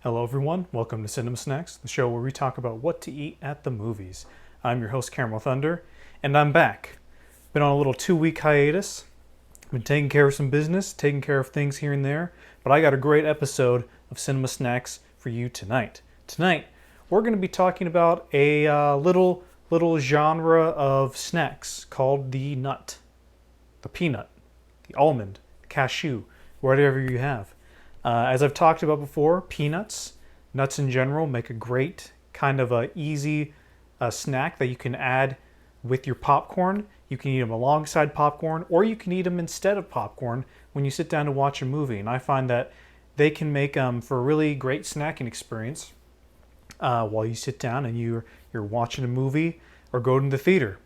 Hello everyone, welcome to Cinema Snacks, the show where we talk about what to eat at the movies. I'm your host Caramel Thunder, and I'm back. Been on a little 2-week hiatus, been taking care of some business, taking care of things here and there, but I got a great episode of Cinema Snacks for you tonight. Tonight, we're going to be talking about a little genre of snacks called the nut, the peanut, the almond, the cashew, whatever you have. As I've talked about before, peanuts, nuts in general, make a great kind of a easy snack that you can add with your popcorn. You can eat them alongside popcorn, or you can eat them instead of popcorn when you sit down to watch a movie. And I find that they can make for a really great snacking experience while you sit down and you're watching a movie or go to the theater.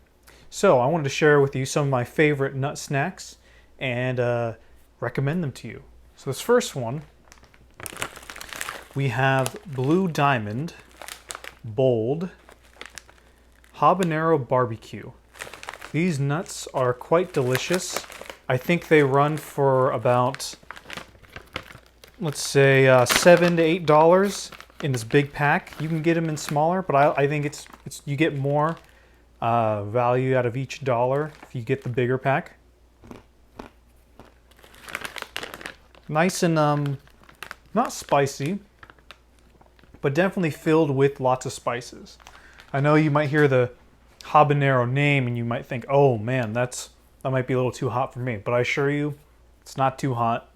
So I wanted to share with you some of my favorite nut snacks and recommend them to you. So this first one, we have Blue Diamond Bold Habanero Barbecue. These nuts are quite delicious. I think they run for about, let's say, $7 to $8 in this big pack. You can get them in smaller, but I think it's you get more value out of each dollar if you get the bigger pack. Nice and not spicy, but definitely filled with lots of spices. I know you might hear the habanero name and you might think, oh man, that might be a little too hot for me. But I assure you, it's not too hot.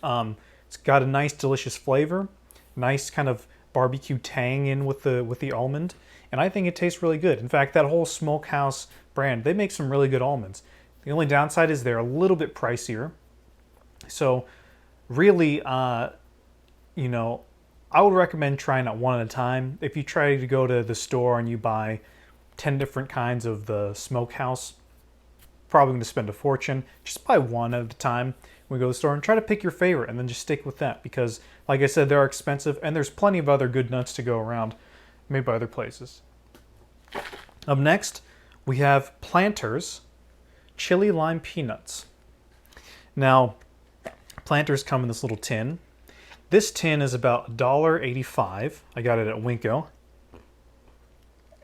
It's got a nice, delicious flavor, nice kind of barbecue tang in with the almond, and I think it tastes really good. In fact, that whole Smokehouse brand, they make some really good almonds. The only downside is they're a little bit pricier. So really, I would recommend trying it one at a time. If you try to go to the store and you buy 10 different kinds of the Smokehouse, probably going to spend a fortune. Just buy one at a time when you go to the store and try to pick your favorite and then just stick with that because, like I said, they're expensive and there's plenty of other good nuts to go around made by other places. Up next, we have Planters Chili Lime Peanuts. Now, Planters come in this little tin. This tin is about $1.85. I got it at Winco.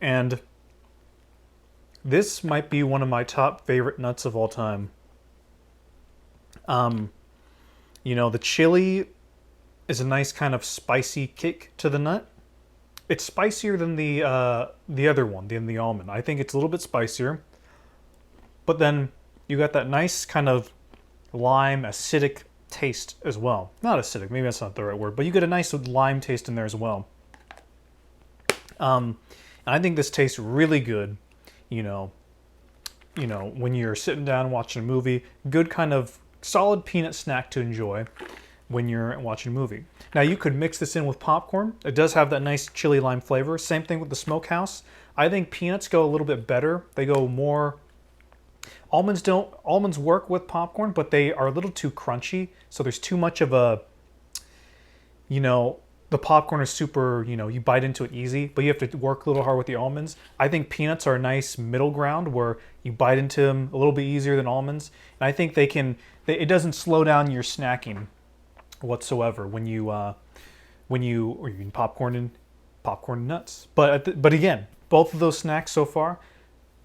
And this might be one of my top favorite nuts of all time. The chili is a nice kind of spicy kick to the nut. It's spicier than the other one, than the almond. I think it's a little bit spicier. But then you got that nice kind of lime, acidic taste as well. Not acidic, maybe that's not the right word, but you get a nice lime taste in there as well. And I think this tastes really good, when you're sitting down watching a movie. Good kind of solid peanut snack to enjoy when you're watching a movie. Now you could mix this in with popcorn. It does have that nice chili lime flavor. Same thing with the Smokehouse. I think peanuts go a little bit better. They go more. Almonds work with popcorn, but they are a little too crunchy. So there's too much of a, the popcorn is super, you bite into it easy, but you have to work a little hard with the almonds. I think peanuts are a nice middle ground where you bite into them a little bit easier than almonds. And I think it doesn't slow down your snacking whatsoever when you eat popcorn and nuts. But again, both of those snacks so far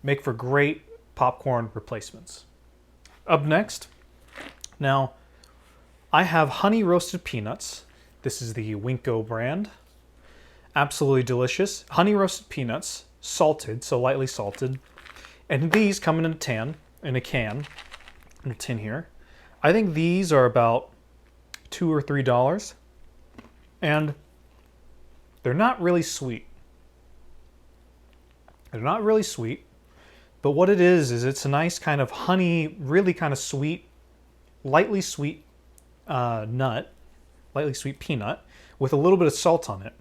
make for great popcorn replacements. Up next, now I have Honey Roasted Peanuts. This is the Winco brand. Absolutely delicious. Honey roasted peanuts, salted, so lightly salted. And these come in a can, little tin here. I think these are about $2 or $3. And they're not really sweet. They're not really sweet. But what it is it's a nice kind of honey, really kind of sweet, lightly sweet nut, lightly sweet peanut with a little bit of salt on it.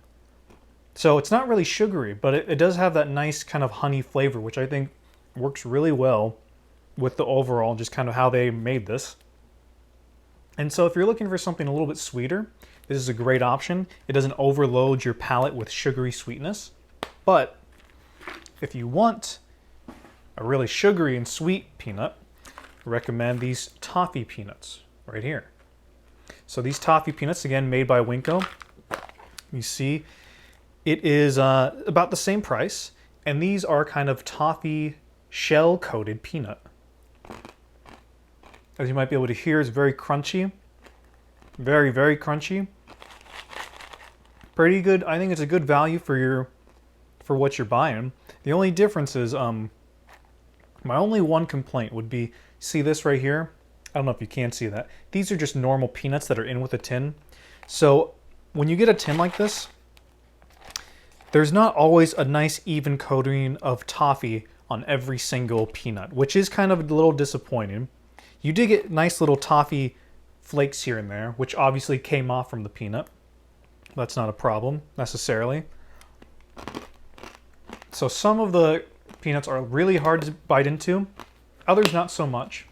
So it's not really sugary, but it does have that nice kind of honey flavor, which I think works really well with the overall, just kind of how they made this. And so if you're looking for something a little bit sweeter, this is a great option. It doesn't overload your palate with sugary sweetness. But if you want a really sugary and sweet peanut, I recommend these Toffee peanuts right here. So these Toffee peanuts, again, made by Winco. You see, it is about the same price, and these are kind of toffee shell-coated peanut. As you might be able to hear, it's very crunchy. Very, very crunchy. Pretty good. I think it's a good value for what you're buying. The only difference is, my only one complaint would be, see this right here? I don't know if you can see that. These are just normal peanuts that are in with a tin. So when you get a tin like this, there's not always a nice even coating of toffee on every single peanut, which is kind of a little disappointing. You did get nice little toffee flakes here and there, which obviously came off from the peanut. That's not a problem necessarily. So some of the peanuts are really hard to bite into, others not so much.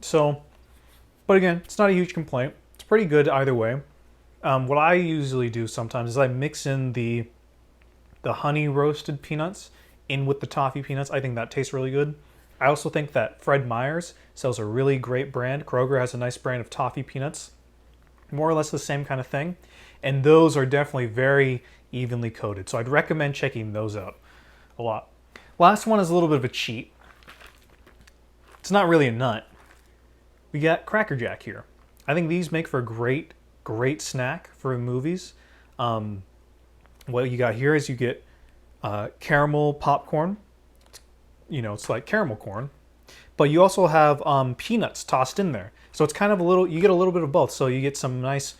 So, but again, it's not a huge complaint. It's pretty good either way. What I usually do sometimes is I mix in the honey roasted peanuts in with the toffee peanuts. I think that tastes really good. I also think that Fred Meyer's sells a really great brand. Kroger has a nice brand of toffee peanuts. More or less the same kind of thing. And those are definitely very evenly coated. So I'd recommend checking those out a lot. Last one is a little bit of a cheat. It's not really a nut. We got Cracker Jack here. I think these make for a great snack for movies. What you got here is you get caramel popcorn. You know, it's like caramel corn. But you also have peanuts tossed in there. So it's kind of you get a little bit of both. So you get some nice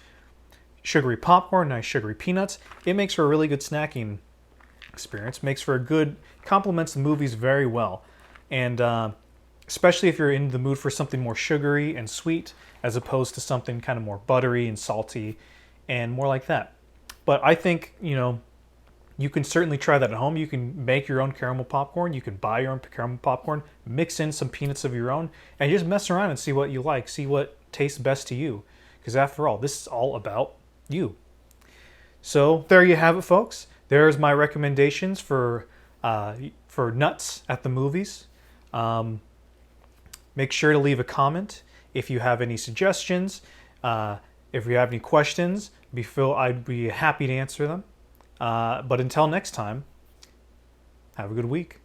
sugary popcorn, nice sugary peanuts. It makes for a really good snacking experience. Makes for a good, complements the movies very well. And especially if you're in the mood for something more sugary and sweet, as opposed to something kind of more buttery and salty and more like that. But I think, you know, you can certainly try that at home. You can make your own caramel popcorn. You can buy your own caramel popcorn, mix in some peanuts of your own, and just mess around and see what you like, see what tastes best to you. Because after all, this is all about you. So there you have it, folks. There's my recommendations for nuts at the movies. Make sure to leave a comment if you have any suggestions. If you have any questions, I'd be happy to answer them. But until next time, have a good week.